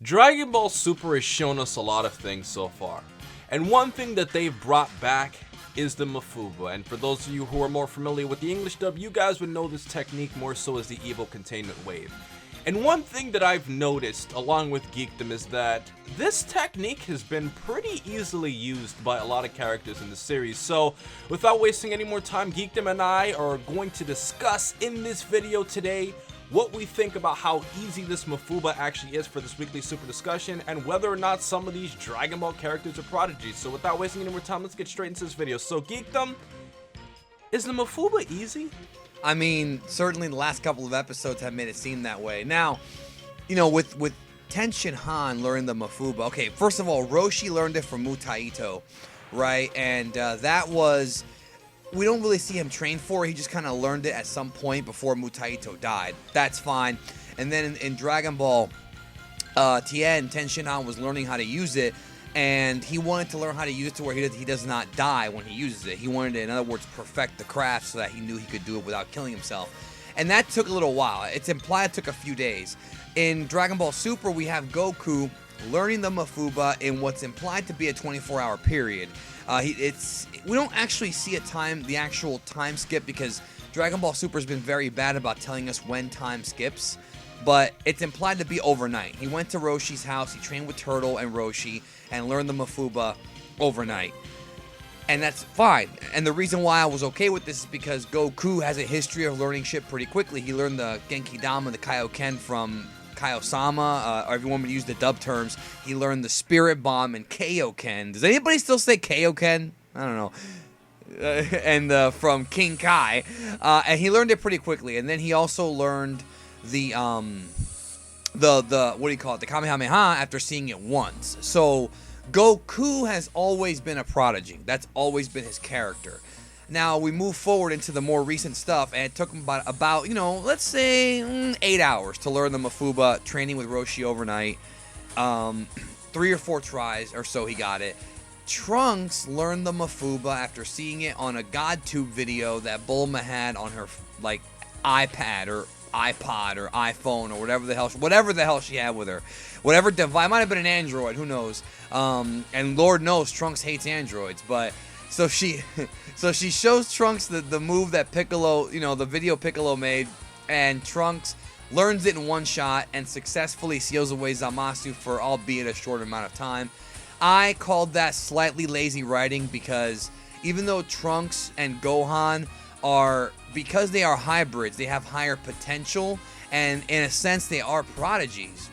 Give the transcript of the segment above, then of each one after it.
Dragon Ball Super has shown us a lot of things so far, and one thing that they've brought back is the Mafuba. And for those of you who are more familiar with the English dub, you guys would know this technique more so as the evil containment wave. And one thing that I've noticed along with Geekdom is that this technique has been pretty easily used by a lot of characters in the series. So without wasting any more time, Geekdom and I are going to discuss in this video today what we think about how easy this Mafuba actually is for this weekly super discussion, and whether or not some of these Dragon Ball characters are prodigies. So without wasting any more time, let's get straight into this video. So Geekdom, is the Mafuba easy? I mean, certainly the last couple of episodes have made it seem that way. Now, you know, with Tien Krillin learning the Mafuba, okay, first of all, Roshi learned it from Mutaito, right? And that was, we don't really see him train for it. He just kind of learned it at some point before Mutaito died. That's fine. And then in Dragon Ball, Tien Krillin was learning how to use it, and he wanted to learn how to use it to where he does not die when he uses it. He wanted to, in other words, perfect the craft so that he knew he could do it without killing himself. And that took a little while. It's implied it took a few days. In Dragon Ball Super, we have Goku learning the Mafuba in what's implied to be a 24-hour period. We don't actually see the actual time skip, because Dragon Ball Super has been very bad about telling us when time skips, but it's implied to be overnight. He went to Roshi's house, he trained with Turtle and Roshi, and learned the Mafuba overnight. And that's fine. And the reason why I was okay with this is because Goku has a history of learning shit pretty quickly. He learned the Genki Dama, the Kaioken from Kaio-sama, or everyone would use the dub terms. He learned the Spirit Bomb and Kaioken. Does anybody still say Kaioken? I don't know. And from King Kai. And he learned it pretty quickly. And then he also learned the what do you call it? The Kamehameha after seeing it once. So Goku has always been a prodigy. That's always been his character. Now we move forward into the more recent stuff, and it took him about you know, let's say 8 hours to learn the Mafuba, training with Roshi overnight. 3 or 4 tries or so he got it. Trunks learned the Mafuba after seeing it on a GodTube video that Bulma had on her like iPad or iPod or iPhone or whatever the hell she had with her, whatever device. Might have been an Android, who knows. And Lord knows Trunks hates Androids, but so she shows Trunks the move that Piccolo, you know, the video Piccolo made, and Trunks learns it in one shot and successfully seals away Zamasu for albeit a short amount of time. I called that slightly lazy writing, because even though Trunks and Gohan because they are hybrids, they have higher potential, and in a sense they are prodigies.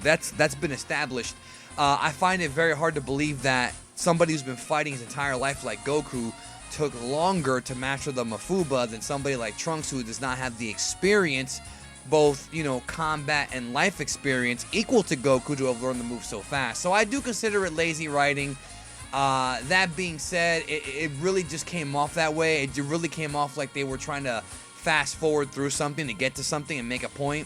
That's been established. I find it very hard to believe that somebody who's been fighting his entire life like Goku took longer to master the Mafuba than somebody like Trunks, who does not have the experience, both, you know, combat and life experience equal to Goku, to have learned the move so fast. So I do consider it lazy writing. That being said, it really just came off that way. It really came off like they were trying to fast forward through something to get to something and make a point.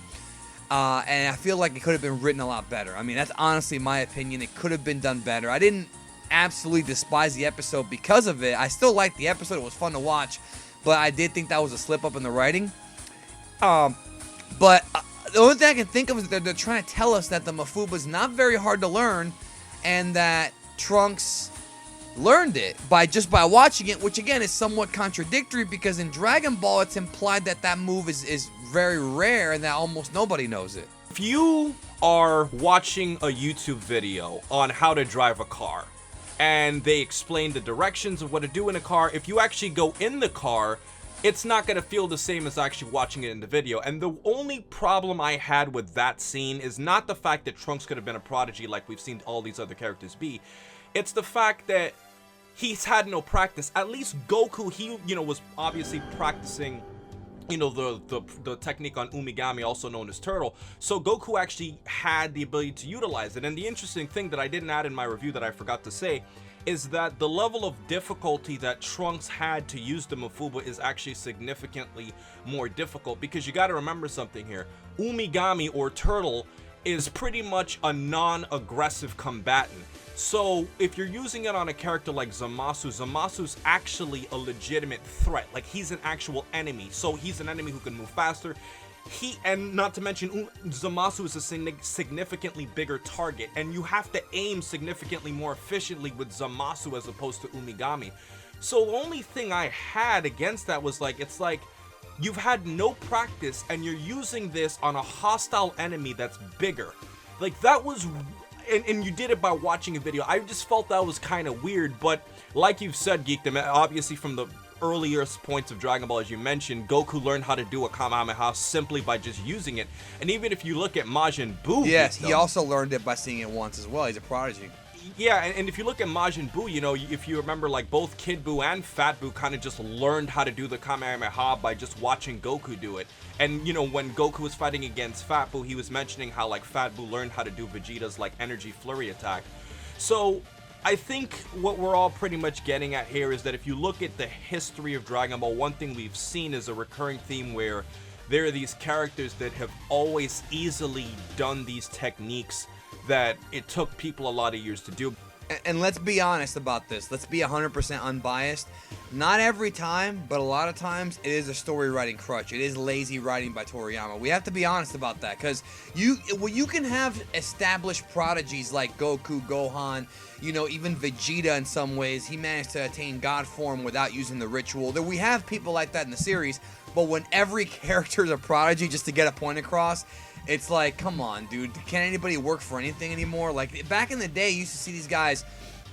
And I feel like it could have been written a lot better. I mean, that's honestly my opinion. It could have been done better. I didn't absolutely despise the episode because of it. I still liked the episode. It was fun to watch. But I did think that was a slip up in the writing. But the only thing I can think of is that they're trying to tell us that the Mafuba is not very hard to learn, and that Trunks learned it by watching it, which again is somewhat contradictory, because in Dragon Ball it's implied that move is very rare and that almost nobody knows it. If you are watching a YouTube video on how to drive a car, and they explain the directions of what to do in a car, if you actually go in the car, it's not going to feel the same as actually watching it in the video. And the only problem I had with that scene is not the fact that Trunks could have been a prodigy like we've seen all these other characters be. It's the fact that he's had no practice. At least Goku, he, you know, was obviously practicing, you know, the technique on Umigami, also known as Turtle. So Goku actually had the ability to utilize it. And the interesting thing that I didn't add in my review that I forgot to say is that the level of difficulty that Trunks had to use the Mafuba is actually significantly more difficult, because you got to remember something here. Umigami, or Turtle, is pretty much a non-aggressive combatant. So if you're using it on a character like Zamasu, Zamasu's actually a legitimate threat. Like, he's an actual enemy. So he's an enemy who can move faster. and not to mention Zamasu is a significantly bigger target, and you have to aim significantly more efficiently with Zamasu as opposed to Umigami. So the only thing I had against that was like, it's like you've had no practice and you're using this on a hostile enemy that's bigger. Like that was, and you did it by watching a video. I just felt that was kind of weird, but like you've said, Geekdom, obviously from the earliest points of Dragon Ball, as you mentioned, Goku learned how to do a Kamehameha simply by just using it. And even if you look at Majin Buu, yes, Geekdom, he also learned it by seeing it once as well. He's a prodigy. Yeah, and if you look at Majin Buu, you know, if you remember, like, both Kid Buu and Fat Buu kind of just learned how to do the Kamehameha by just watching Goku do it. And, you know, when Goku was fighting against Fat Buu, he was mentioning how, like, Fat Buu learned how to do Vegeta's, like, energy flurry attack. So I think what we're all pretty much getting at here is that if you look at the history of Dragon Ball, one thing we've seen is a recurring theme where there are these characters that have always easily done these techniques that it took people a lot of years to do. And let's be honest about this. Let's be 100% unbiased. Not every time, but a lot of times, it is a story writing crutch. It is lazy writing by Toriyama. We have to be honest about that, because you can have established prodigies like Goku, Gohan, you know, even Vegeta in some ways. He managed to attain God form without using the ritual. We have people like that in the series, but when every character is a prodigy just to get a point across, it's like, come on, dude. Can anybody work for anything anymore? Like, back in the day, you used to see these guys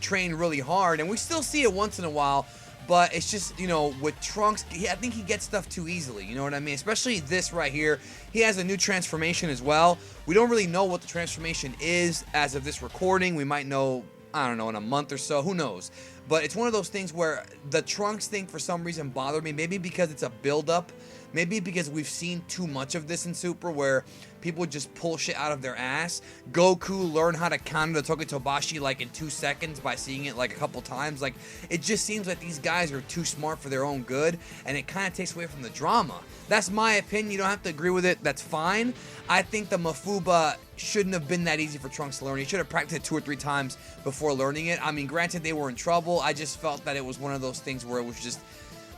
train really hard, and we still see it once in a while, but it's just, you know, with Trunks, I think he gets stuff too easily, you know what I mean? Especially this right here. He has a new transformation as well. We don't really know what the transformation is as of this recording. We might know, I don't know, in a month or so. Who knows? But it's one of those things where the Trunks thing, for some reason, bothered me. Maybe because it's a build-up. Maybe because we've seen too much of this in Super, where people just pull shit out of their ass. Goku learned how to counter the Tokitobashi like in 2 seconds by seeing it like a couple times. Like, it just seems like these guys are too smart for their own good, and it kind of takes away from the drama. That's my opinion. You don't have to agree with it. That's fine. I think the Mafuba shouldn't have been that easy for Trunks to learn. He should have practiced it 2 or 3 times before learning it. I mean, granted, they were in trouble. I just felt that it was one of those things where it was just...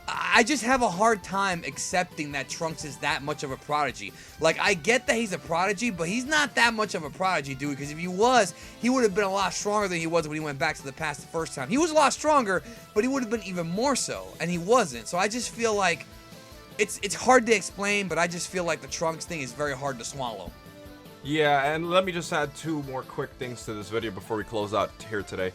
I just have a hard time accepting that Trunks is that much of a prodigy. Like, I get that he's a prodigy, but he's not that much of a prodigy, dude, because if he was, he would have been a lot stronger than he was when he went back to the past the first time. He was a lot stronger, but he would have been even more so, and he wasn't. So I just feel like it's hard to explain, but I just feel like the Trunks thing is very hard to swallow. Yeah, and let me just add 2 more quick things to this video before we close out here today.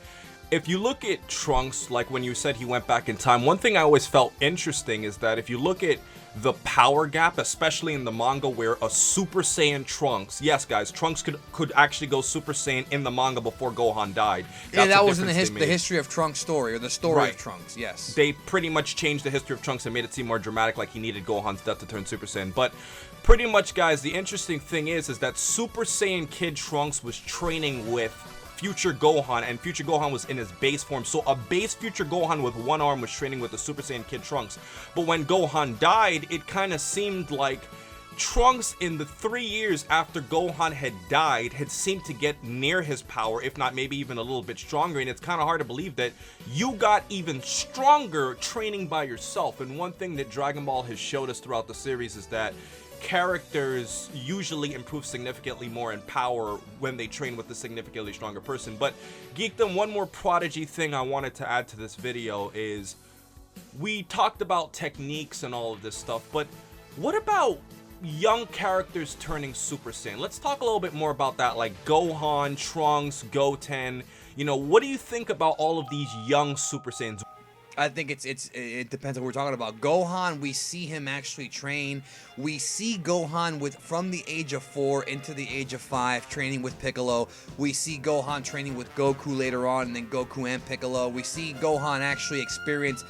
If you look at Trunks, like when you said he went back in time, one thing I always felt interesting is that if you look at the power gap, especially in the manga where a Super Saiyan Trunks, yes guys, Trunks could actually go Super Saiyan in the manga before Gohan died. Yeah, that was in the history of Trunks story, or the story of Trunks, yes. They pretty much changed the history of Trunks and made it seem more dramatic, like he needed Gohan's death to turn Super Saiyan. But pretty much, guys, the interesting thing is that Super Saiyan Kid Trunks was training with Future Gohan, and Future Gohan was in his base form. So a base Future Gohan with 1 arm was training with the Super Saiyan Kid Trunks. But when Gohan died, it kind of seemed like Trunks, in the 3 years after Gohan had died, had seemed to get near his power, if not maybe even a little bit stronger. And it's kind of hard to believe that you got even stronger training by yourself. And one thing that Dragon Ball has showed us throughout the series is that characters usually improve significantly more in power when they train with a significantly stronger person. But Geekdom, one more Prodigy thing I wanted to add to this video is, we talked about techniques and all of this stuff, but what about young characters turning Super Saiyan? Let's talk a little bit more about that, like Gohan, Trunks, Goten. You know, what do you think about all of these young Super Saiyans? I think it depends on what we're talking about. Gohan, we see him actually train. We see Gohan from the age of 4 into the age of 5 training with Piccolo. We see Gohan training with Goku later on, and then Goku and Piccolo. We see Gohan actually experience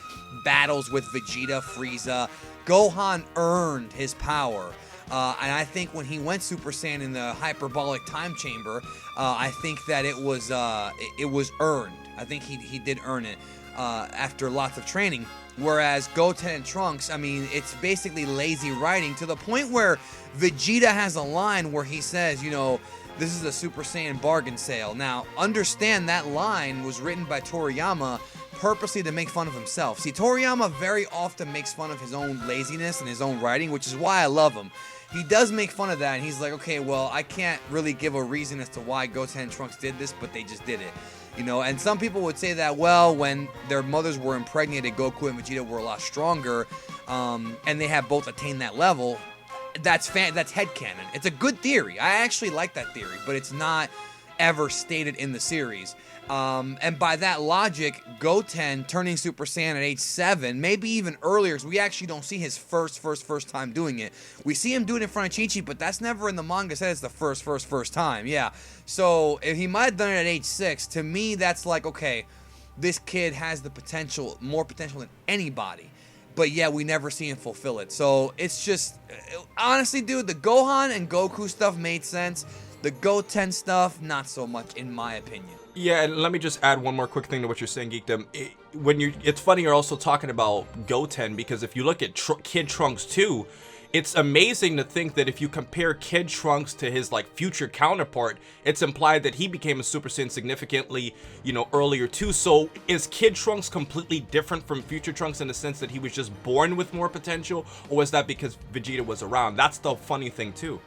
battles with Vegeta, Frieza. Gohan earned his power. And I think when he went Super Saiyan in the hyperbolic time chamber, I think that it was earned. I think he did earn it. After lots of training, whereas Goten and Trunks, I mean, it's basically lazy writing to the point where Vegeta has a line where he says, you know, this is a Super Saiyan bargain sale. Now, understand that line was written by Toriyama purposely to make fun of himself. See, Toriyama very often makes fun of his own laziness and his own writing, which is why I love him. he does make fun of that, and he's like, okay, well, I can't really give a reason as to why Goten and Trunks did this, but they just did it. You know, and some people would say that, well, when their mothers were impregnated, Goku and Vegeta were a lot stronger, and they have both attained that level. That's headcanon. It's a good theory. I actually like that theory, but it's not ever stated in the series. And by that logic, Goten turning Super Saiyan at age 7, maybe even earlier, because we actually don't see his first time doing it. We see him do it in front of Chi-Chi, but that's never in the manga said it's the first time. Yeah. So if he might have done it at age 6, to me, that's like, okay, this kid has the potential, more potential than anybody. But yeah, we never see him fulfill it. So it's just, honestly, dude, the Gohan and Goku stuff made sense. The Goten stuff, not so much, in my opinion. Yeah, and let me just add one more quick thing to what you're saying, Geekdom. It's funny you're also talking about Goten, because if you look at Kid Trunks too, it's amazing to think that if you compare Kid Trunks to his like future counterpart, it's implied that he became a Super Saiyan significantly, you know, earlier too. So is Kid Trunks completely different from future Trunks in the sense that he was just born with more potential, or was that because Vegeta was around? That's the funny thing too.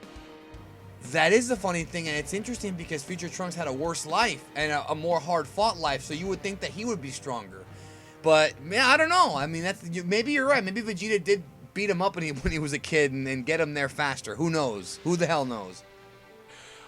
That is the funny thing, and it's interesting because Future Trunks had a worse life and a more hard-fought life, so you would think that he would be stronger. But, man, I don't know. I mean, maybe you're right. Maybe Vegeta did beat him up when he was a kid and get him there faster. Who knows? Who the hell knows?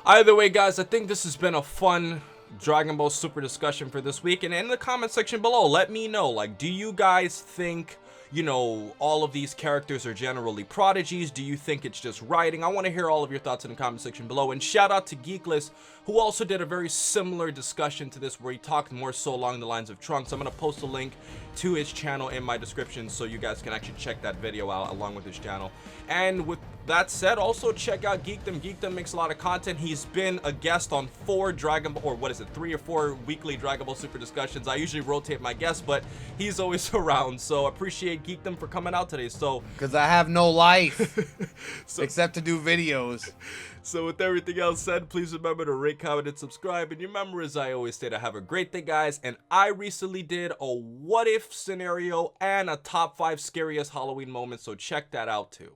Either way, guys, I think this has been a fun Dragon Ball Super discussion for this week. And in the comment section below, let me know, like, do you guys think, you know, all of these characters are generally prodigies? Do you think it's just writing? I want to hear all of your thoughts in the comment section below. And shout out to Geeklist, who also did a very similar discussion to this, where he talked more so along the lines of Trunks. I'm going to post a link to his channel in my description so you guys can actually check that video out along with his channel. And with that said, also check out Geekdom. Geekdom makes a lot of content. He's been a guest on 4 Dragon Ball, or what is it, 3 or 4 weekly Dragon Ball Super discussions. I usually rotate my guests, but he's always around. So appreciate Geekdom for coming out today. So because I have no life except to do videos. So with everything else said, please remember to rate, comment, and subscribe. And remember, as I always say, to have a great day, guys. And I recently did a what if scenario and a top 5 scariest Halloween moments, so check that out too.